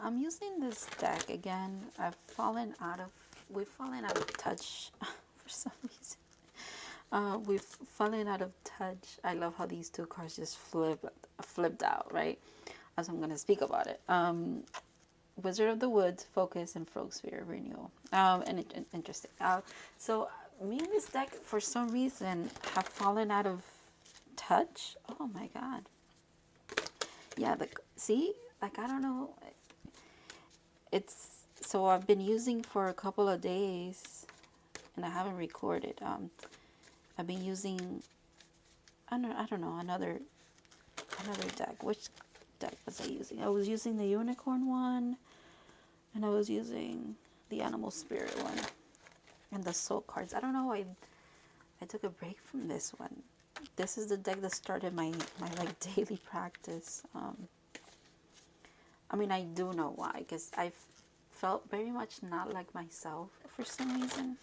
I'm using this deck again. We've fallen out of touch for some reason. We've fallen out of touch. I love how these two cards just flipped out, right? As I'm gonna speak about it. Wizard of the Woods, Focus, and Frog Sphere Renewal. Interesting. So me and this deck, for some reason, have fallen out of touch. Oh my god. Yeah, see, like, I don't know. It's so I've been using for a couple of days, and I haven't recorded. I've been using, I don't know, another deck. Which deck was I using? I was using the unicorn one, and I was using the animal spirit one, and the soul cards. I don't know. I took a break from this one. This is the deck that started my like daily practice. I mean, I do know why, because I felt very much not like myself for some reason.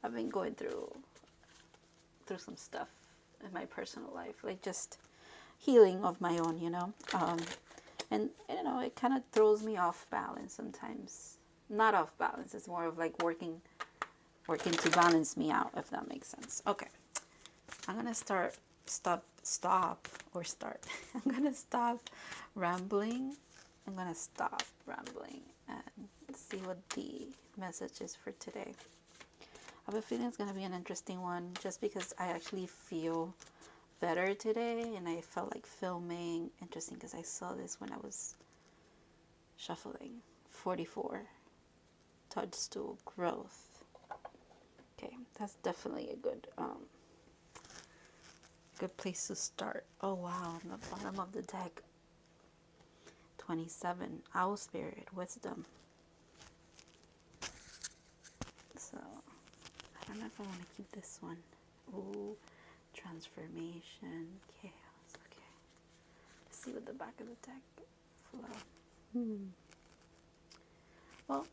I've been going through some stuff in my personal life, like just healing of my own, and you know, it kind of throws me off balance sometimes. Not off balance, it's more of like working to balance me out, if that makes sense. Okay, I'm gonna start I'm gonna stop rambling. I'm gonna stop rambling and see what the message is for today. I have a feeling it's gonna be an interesting one, just because I actually feel better today, and I felt like filming. Interesting, because I saw this when I was shuffling. 44, toadstool growth. Okay, that's definitely a good place to start. Oh wow, on the bottom of the deck, 27, owl spirit, wisdom. So I don't know if I want to keep this one. Ooh, transformation, chaos. Okay, let's see what the back of the deck flow. Well,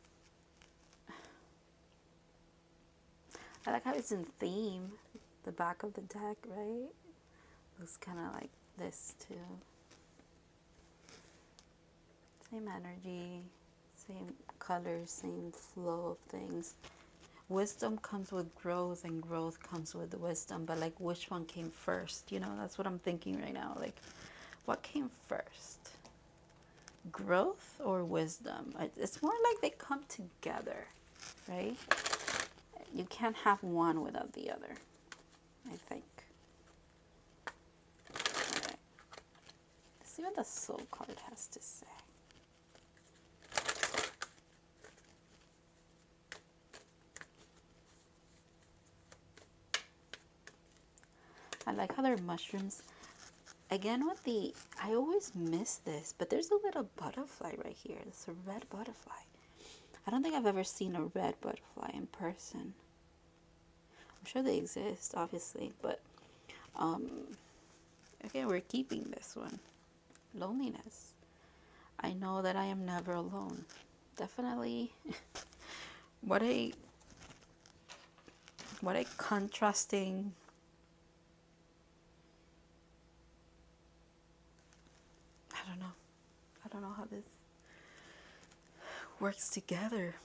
I like how it's in theme. The back of the deck, right? Looks kind of like this too. Same energy, same colors, same flow of things. Wisdom comes with growth, and growth comes with wisdom. But like, which one came first? You know, that's what I'm thinking right now. Like, what came first? Growth or wisdom? It's more like they come together, right? You can't have one without the other, I think. All right. Let's see what the soul card has to say. I like how they're mushrooms. Again, with the, I always miss this, but there's a little butterfly right here. It's a red butterfly. I don't think I've ever seen a red butterfly in person. I'm sure they exist, obviously, but okay, we're keeping this one. Loneliness. I know that I am never alone. Definitely. What a contrasting. I don't know how this works together,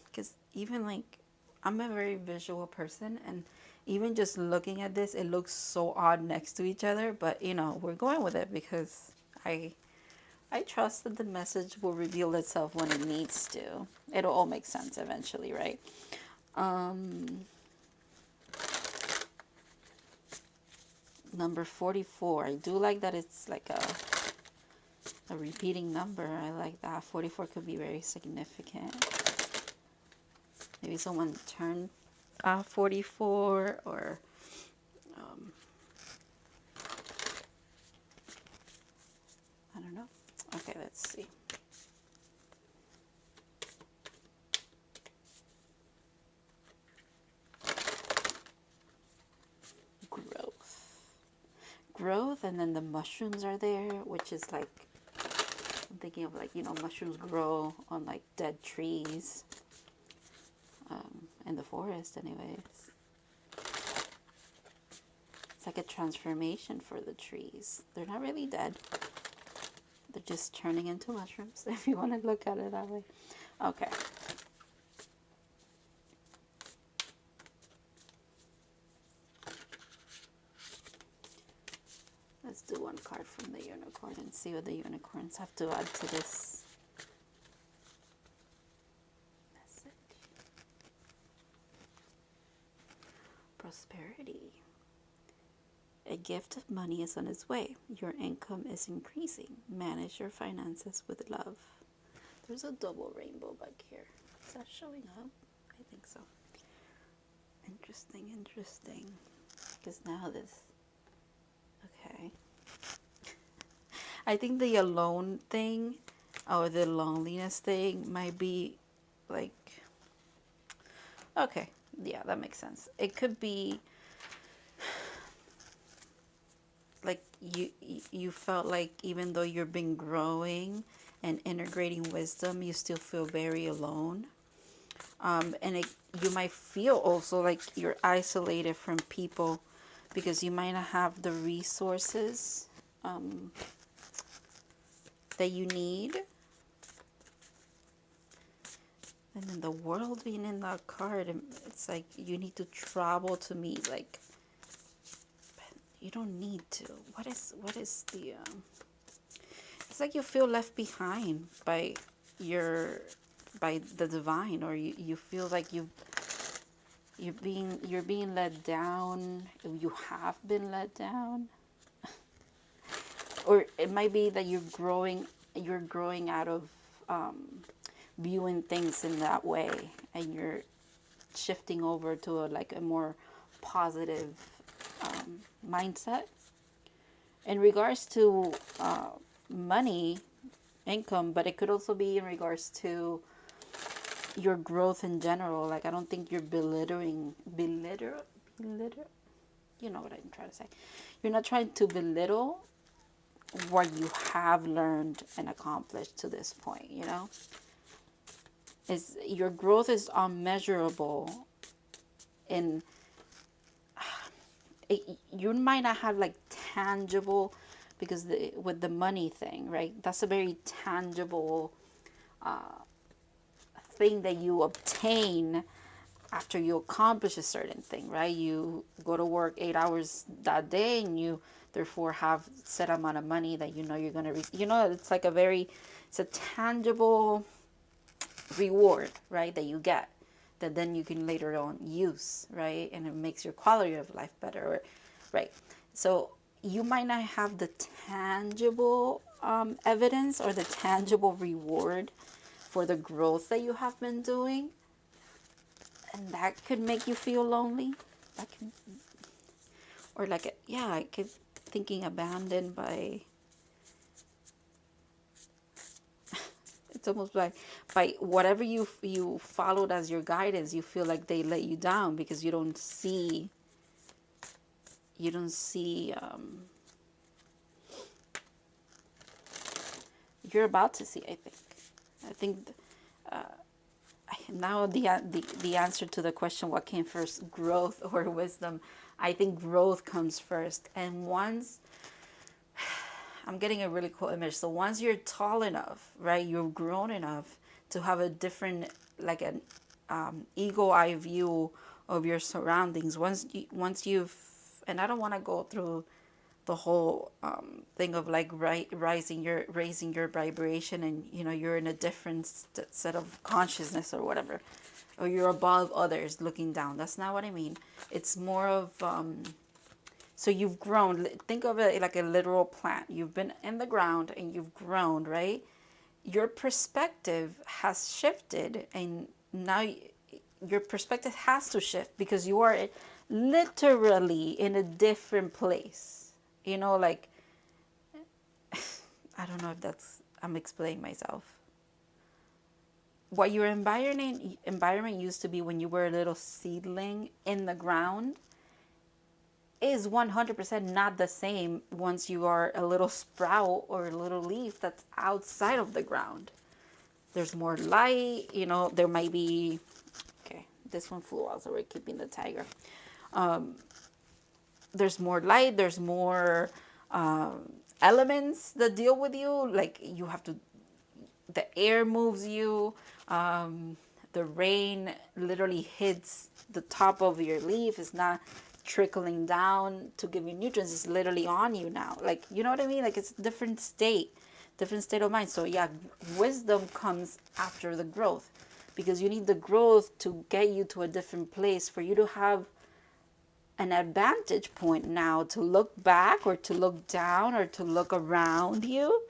because even like, I'm a very visual person, and even just looking at this, it looks so odd next to each other, but you know, we're going with it because I trust that the message will reveal itself when it needs to. It'll all make sense eventually, right? Number 44. I do like that it's like a repeating number. I like that. 44 could be very significant. Maybe someone turned 44, or I don't know. Okay, let's see. Growth, and then the mushrooms are there, which is like, I'm thinking of like, you know, mushrooms grow on like dead trees, in the forest anyways. It's like a transformation for the trees. They're not really dead. They're just turning into mushrooms, if you want to look at it that way. Okay. Let's do one card from the unicorn and see what the unicorns have to add to this message. Prosperity. A gift of money is on its way. Your income is increasing. Manage your finances with love. There's a double rainbow back here. Is that showing up? I think so. Interesting, interesting. Because now this... Okay. I think the alone thing or the loneliness thing might be like... Okay. Yeah, that makes sense. It could be like you felt like even though you've been growing and integrating wisdom, you still feel very alone. And you might feel also like you're isolated from people because you might not have the resources that you need. And then the world being in that card, it's like you need to travel to meet, like, you don't need to. What is the it's like you feel left behind by the divine, or you feel like you're being let down. You have been let down. Or it might be that you're growing out of viewing things in that way, and you're shifting over to a more positive mindset. In regards to money, income, but it could also be in regards to your growth in general. Like, I don't think you're belittling, you know what I'm trying to say. You're not trying to belittle what you have learned and accomplished to this point, you know? Is your growth is unmeasurable in you might not have like tangible, because with the money thing, right? That's a very tangible thing that you obtain after you accomplish a certain thing, right? You go to work 8 hours that day, and you therefore have set amount of money that you know you're going to it's like it's a tangible reward, right, that you get, that then you can later on use, right? And it makes your quality of life better, right? So you might not have the tangible evidence or the tangible reward for the growth that you have been doing, and that could make you feel lonely. That can, or like, yeah, I keep thinking abandoned by... It's almost like by whatever you followed as your guidance, you feel like they let you down because you don't see you're about to see. I think now the answer to the question, what came first, growth or wisdom? I think growth comes first. And once, I'm getting a really cool image. So once you're tall enough, right, you've grown enough to have a different, like an eagle eye view of your surroundings. Once you've, and I don't want to go through the whole thing of like raising your vibration, and you're in a different set of consciousness or whatever, or you're above others looking down. That's not what I mean. It's more of so you've grown. Think of it like a literal plant. You've been in the ground and you've grown, right? Your perspective has shifted, and now your perspective has to shift because you are literally in a different place. Like, I don't know if I'm explaining myself. What your environment used to be when you were a little seedling in the ground is 100% not the same once you are a little sprout or a little leaf that's outside of the ground. There's more light, there might be... Okay, this one flew out, so we're keeping the tiger. There's more light, there's more elements that deal with you. Like you have to, the air moves you. The rain literally hits the top of your leaf. It's not trickling down to give you nutrients. It's literally on you now. Like, you know what I mean? Like it's a different state of mind. So yeah, wisdom comes after the growth, because you need the growth to get you to a different place for you to have an advantage point now to look back or to look down or to look around you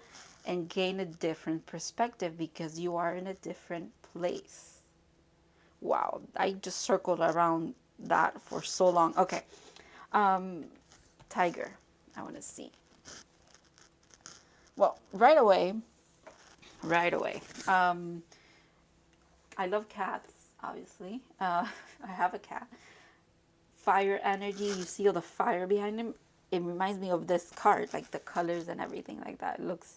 and gain a different perspective, because you are in a different place. Wow, I just circled around that for so long. Okay, tiger, I want to see. Well, right away. I love cats, obviously. I have a cat. Fire energy, you see all the fire behind him. It reminds me of this card, like the colors and everything like that. It looks,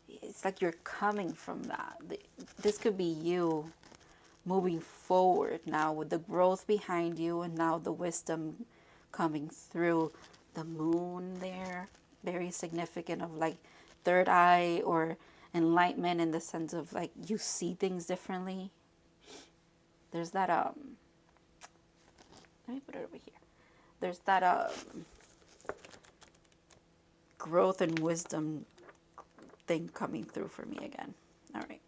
it's like you're coming from that. This could be you moving forward now with the growth behind you, and now the wisdom coming through. The moon there, very significant of like third eye or enlightenment, in the sense of like you see things differently. There's that let me put it over here. There's that growth and wisdom thing coming through for me again. All right.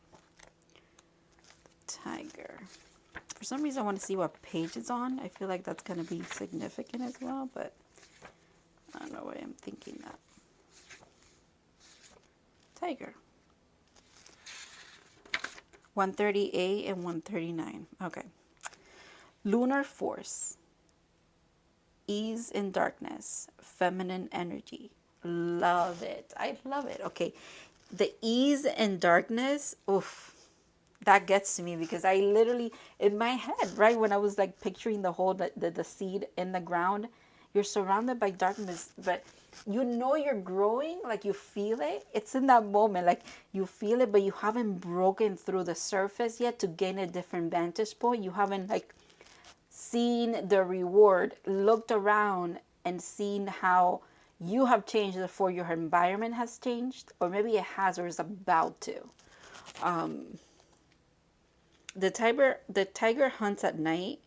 Tiger. For some reason, I want to see what page it's on. I feel like that's going to be significant as well, but I don't know why I'm thinking that. Tiger. 138 and 139. Okay. Lunar force. Ease in darkness. Feminine energy. Love it. I love it. Okay. The ease in darkness. Oof. That gets to me, because I literally, in my head, right, when I was like picturing the whole, the seed in the ground, you're surrounded by darkness, but you know you're growing, like you feel it. It's in that moment, like you feel it, but you haven't broken through the surface yet to gain a different vantage point. You haven't like seen the reward, looked around and seen how you have changed before your environment has changed, or maybe it has or is about to. The tiger hunts at night,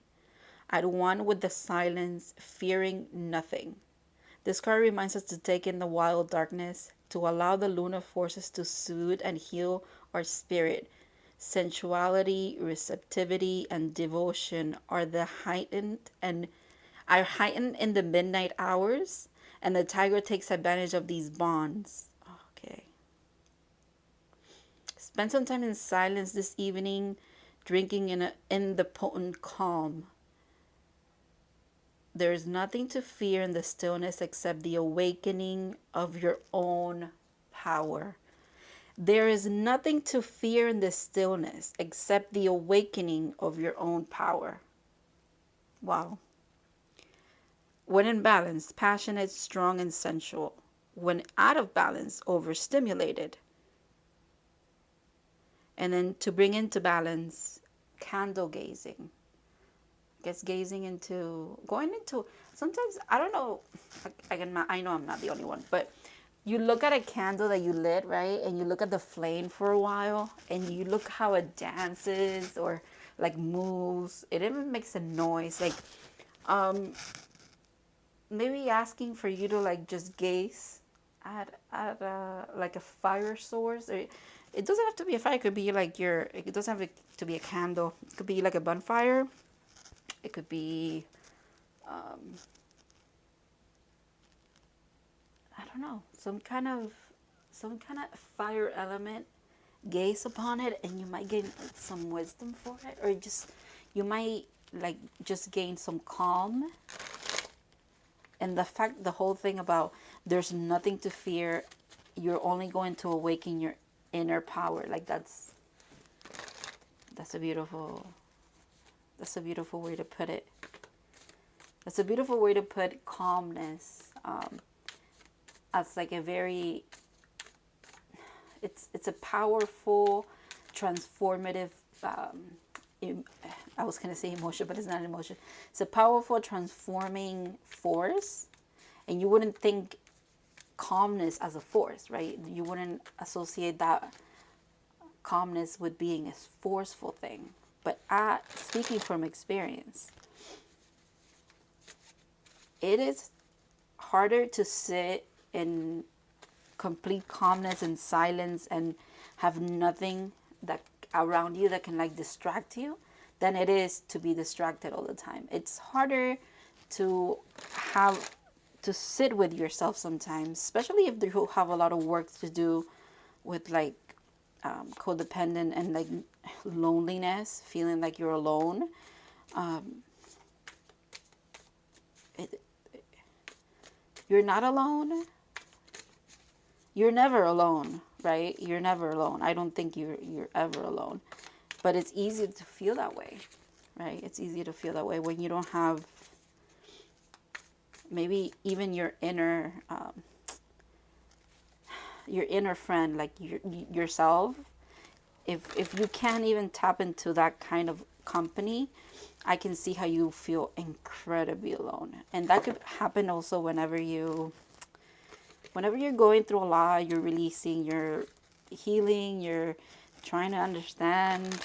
at one with the silence, fearing nothing. This card reminds us to take in the wild darkness, to allow the lunar forces to soothe and heal our spirit. Sensuality, receptivity, and devotion are heightened in the midnight hours, and the tiger takes advantage of these bonds. Okay. Spend some time in silence this evening, drinking in the potent calm. There is nothing to fear in the stillness except the awakening of your own power. There is nothing to fear in the stillness except the awakening of your own power. Wow. When in balance, passionate, strong, and sensual. When out of balance, overstimulated. And then to bring into balance, candle gazing. I guess gazing into, going into, sometimes, I don't know, I know I'm not the only one, but you look at a candle that you lit, right? And you look at the flame for a while, and you look how it dances or like moves. It even makes a noise. Like, maybe asking for you to like just gaze at like a fire source, or it doesn't have to be a fire. It could be like it doesn't have to be a candle. It could be like a bonfire. It could be, I don't know, some kind of fire element. Gaze upon it, and you might gain like some wisdom for it, or you might like just gain some calm. And the whole thing about there's nothing to fear, you're only going to awaken your inner power. Like that's a beautiful way to put it. That's a beautiful way to put calmness as like a very, it's a powerful, transformative, I was going to say emotion, but it's not an emotion. It's a powerful transforming force. And you wouldn't think calmness as a force, right? You wouldn't associate that calmness with being a forceful thing. But speaking from experience, it is harder to sit in complete calmness and silence and have nothing that around you that can like distract you than it is to be distracted all the time. It's harder to have to sit with yourself sometimes, especially if you have a lot of work to do with like codependent and like loneliness, feeling like you're alone. It, you're not alone. You're never alone, right? You're never alone. I don't think you're ever alone. But it's easy to feel that way, right? It's easy to feel that way when you don't have maybe even your inner friend, like yourself. If you can't even tap into that kind of company, I can see how you feel incredibly alone. And that could happen also whenever you're going through a lot, you're releasing, you're healing, you're trying to understand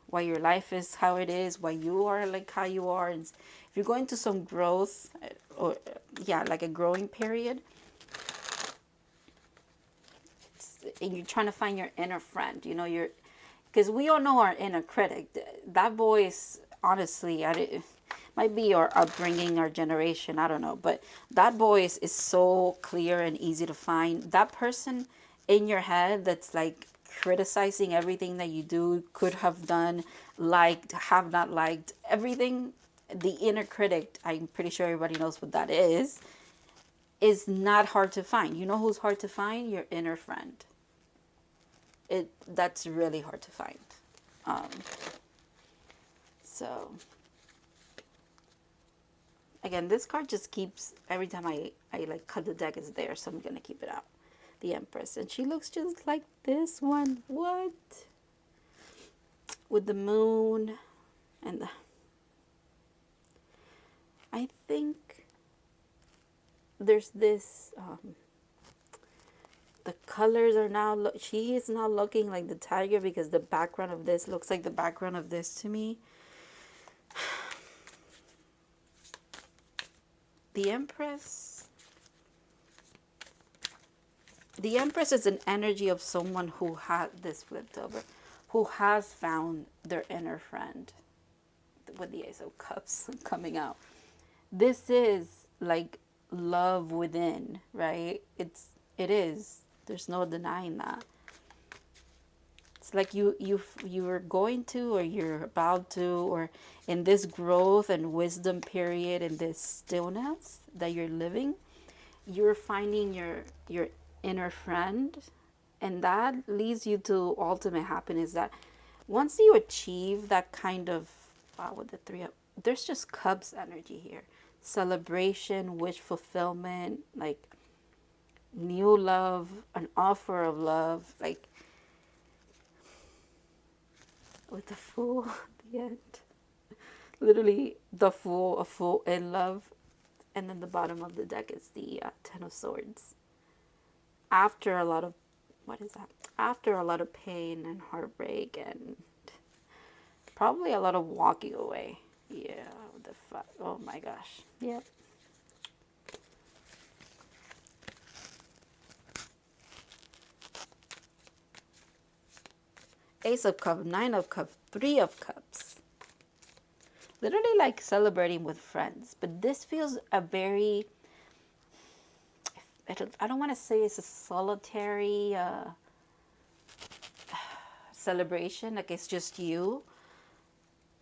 why your life is how it is, why you are like how you are. And if you're going through some growth, or yeah, like a growing period, and you're trying to find your inner friend, you know, because we all know our inner critic. That voice, honestly, might be our upbringing, our generation, I don't know. But that voice is so clear and easy to find. That person in your head that's like criticizing everything that you do, could have done, liked, have not liked, everything. The inner critic, I'm pretty sure everybody knows what that is not hard to find. You know who's hard to find? Your inner friend. That's really hard to find. Um, so again, this card just keeps, every time I like cut the deck, is there, so I'm gonna keep it out. The Empress, and she looks just like this one. What? With the moon and I think there's this the colors are now she is now looking like the tiger, because the background of this looks like the background of this to me. The Empress. The Empress is an energy of someone who had this flipped over, who has found their inner friend, with the Ace of Cups coming out. This is like love within, right? It is. There's no denying that. It's like you're going to, or you're about to, or in this growth and wisdom period, in this stillness that you're living, you're finding your inner friend, and that leads you to ultimate happiness. That once you achieve that kind of with the three up, there's just cups energy here, celebration, wish fulfillment, like new love, an offer of love, like with the Fool at the end, literally the Fool, a fool in love. And then the bottom of the deck is the Ten of Swords. After a lot of, what is that? After a lot of pain and heartbreak and probably a lot of walking away. Yeah, oh my gosh. Yep. Ace of Cups, Nine of Cups, Three of Cups. Literally like celebrating with friends. But this feels a very, I don't want to say it's a solitary celebration, like it's just you,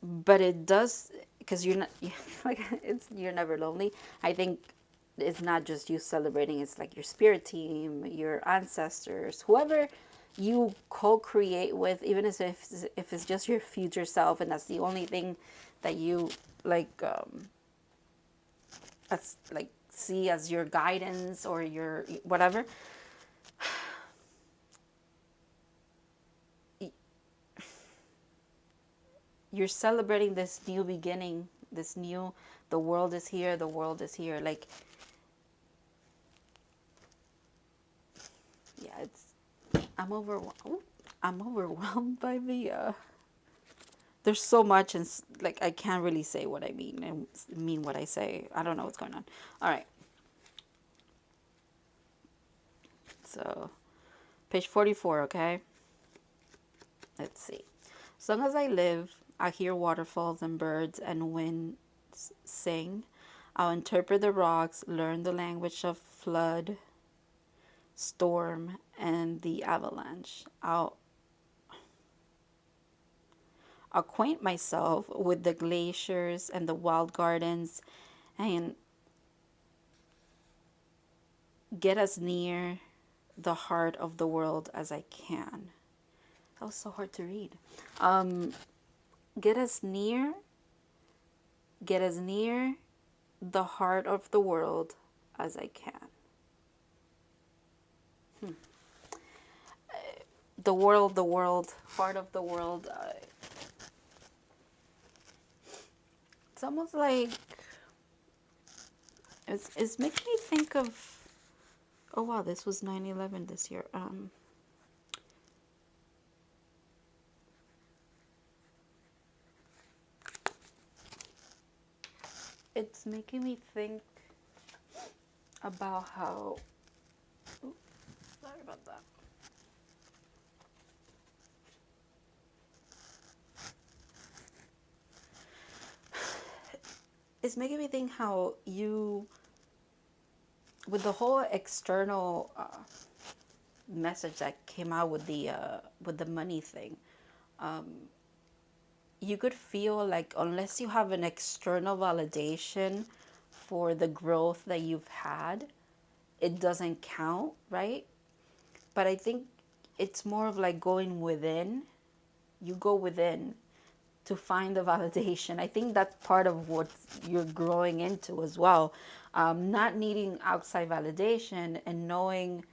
but it does, because you're not like you're never lonely. I think it's not just you celebrating, it's like your spirit team, your ancestors, whoever you co-create with, even if it's just your future self, and that's the only thing that you like as like see as your guidance or your whatever. You're celebrating this new beginning, this new, the world is here, the world is here. Like Yeah, I'm overwhelmed. I'm overwhelmed by the there's so much, and like I can't really say what I mean and mean what I say. I don't know what's going on. All right. So, page 44, okay? Let's see. As long as I live, I hear waterfalls and birds and winds sing. I'll interpret the rocks, learn the language of flood, storm, and the avalanche. I'll acquaint myself with the glaciers and the wild gardens and get as near the heart of the world as I can. That was so hard to read. Um, get as near, get as near the heart of the world as I can. The world, heart of the world. It's almost like it's making me think of. Oh wow, this was 9/11 this year. It's making me think about how. Oops, sorry about that. It's making me think how you, with the whole external message that came out with the money thing, you could feel like unless you have an external validation for the growth that you've had, it doesn't count, right? But I think it's more of like going within. You go within to find the validation. I think that's part of what you're growing into as well. Not needing outside validation and knowing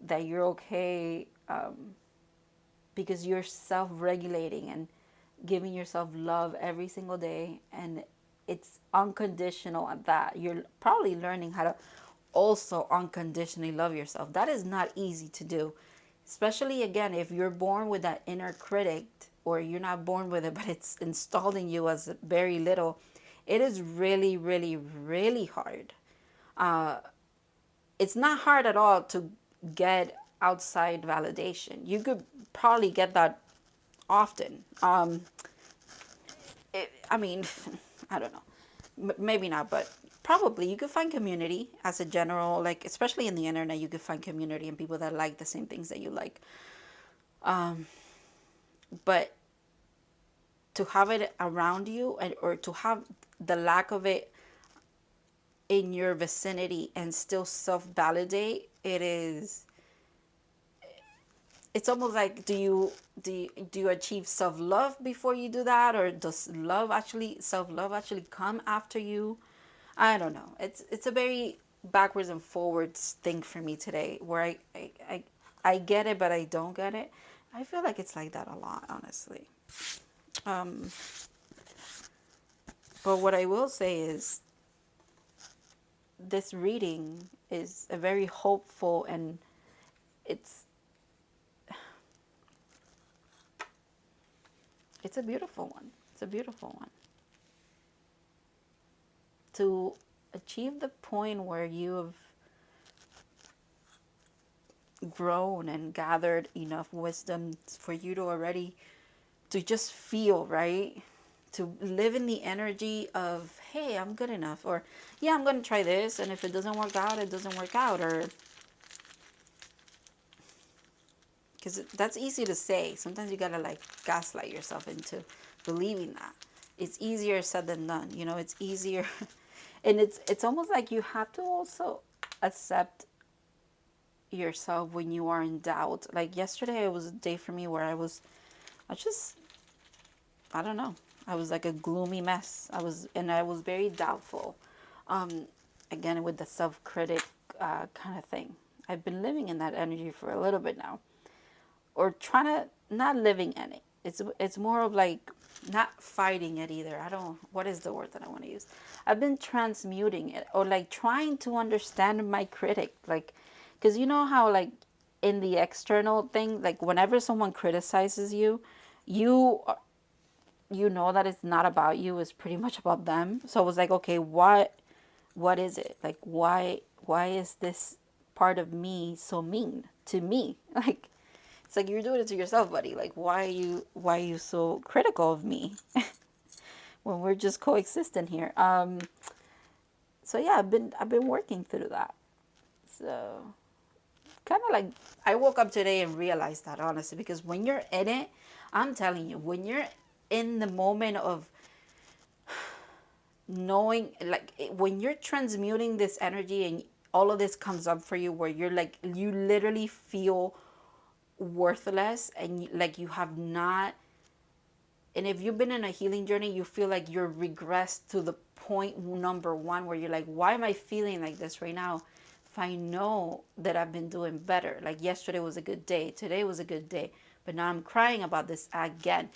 that you're okay because you're self regulating and giving yourself love every single day. And it's unconditional at that. You're probably learning how to also unconditionally love yourself. That is not easy to do, especially again if you're born with that inner critic, or you're not born with it but it's installed in you as very little. It is really really really hard. It's not hard at all to get outside validation. You could probably get that often. I mean, I don't know. Maybe not, but probably you could find community as a general, like, especially in the internet, you could find community and people that like the same things that you like. But to have it around you, or to have the lack of it in your vicinity and still self-validate, it's almost like, do you achieve self-love before you do that, or does self-love actually come after you? I don't know. It's a very backwards and forwards thing for me today, where I get it but I don't get it. I feel like it's like that a lot, honestly. um but what I will say is this reading is a very hopeful, and it's it's a beautiful one. It's a beautiful one. To achieve the point where you have grown and gathered enough wisdom for you to already to just feel, right? To live in the energy of, hey, I'm good enough, or yeah, I'm going to try this, and if it doesn't work out, it doesn't work out, or because that's easy to say. Sometimes you got to like gaslight yourself into believing that. It's easier said than done, it's easier. And it's almost like you have to also accept yourself when you are in doubt. Like yesterday, it was a day for me where I just, I don't know. I was like a gloomy mess. I was very doubtful. Um, Again, with the self-critic kind of thing. I've been living in that energy for a little bit now, or trying to not living in it. It's more of like not fighting it either. I don't. What is the word that I want to use? I've been transmuting it, or like trying to understand my critic, like, because you know how like in the external thing, like whenever someone criticizes you, you you know that it's not about you, it's pretty much about them. So it was like, okay, what is it? Like why is this part of me so mean to me? Like it's like you're doing it to yourself, buddy. Like why are you so critical of me when we're just coexisting here? So yeah, I've been working through that. So kind of like I woke up today and realized that, honestly, because when you're in it, I'm telling you, when you're in the moment of knowing, like when you're transmuting this energy and all of this comes up for you, where you're like, you literally feel worthless and like you have not, and if you've been in a healing journey, you feel like you're regressed to the point number one where you're like, why am I feeling like this right now? If I know that I've been doing better, like yesterday was a good day, today was a good day, but now I'm crying about this again.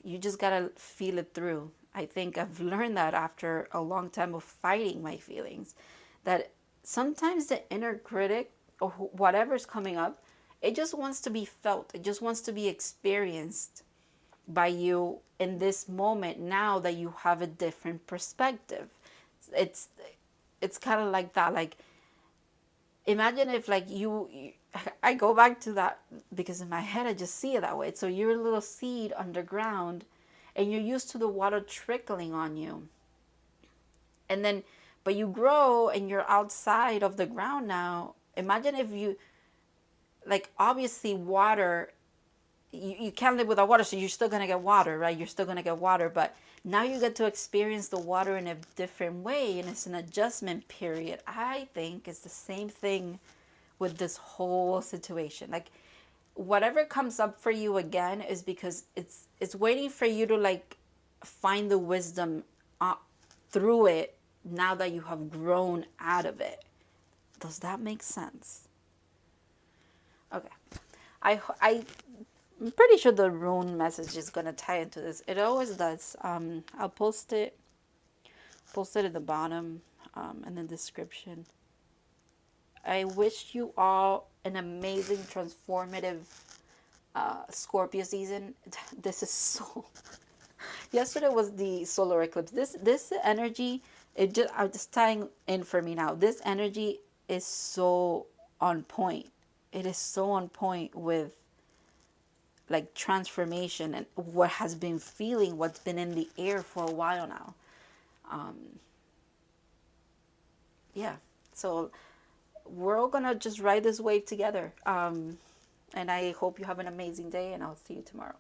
You just gotta feel it through. I think I've learned that after a long time of fighting my feelings, that sometimes the inner critic or whatever's coming up, it just wants to be felt. It just wants to be experienced by you in this moment, now that you have a different perspective. It's it's kind of like that. Like imagine if like I go back to that because in my head I just see it that way. So you're a little seed underground and you're used to the water trickling on you. And then but you grow and you're outside of the ground now. Imagine if you, like, obviously water, you can't live without water, so you're still going to get water, right? You're still going to get water, but now you get to experience the water in a different way, and it's an adjustment period. I think it's the same thing with this whole situation. Like whatever comes up for you again is because it's waiting for you to like find the wisdom through it, now that you have grown out of it. Does that make sense? Okay. I'm pretty sure the rune message is gonna tie into this. It always does. I'll post it at the bottom, in the description. I wish you all an amazing, transformative Scorpio season. This is so. Yesterday was the solar eclipse. This energy, it just I'm just tying in for me now. This energy is so on point. It is so on point with like transformation and what has been feeling, what's been in the air for a while now. Um, yeah. So we're all gonna just ride this wave together. And I hope you have an amazing day, and I'll see you tomorrow.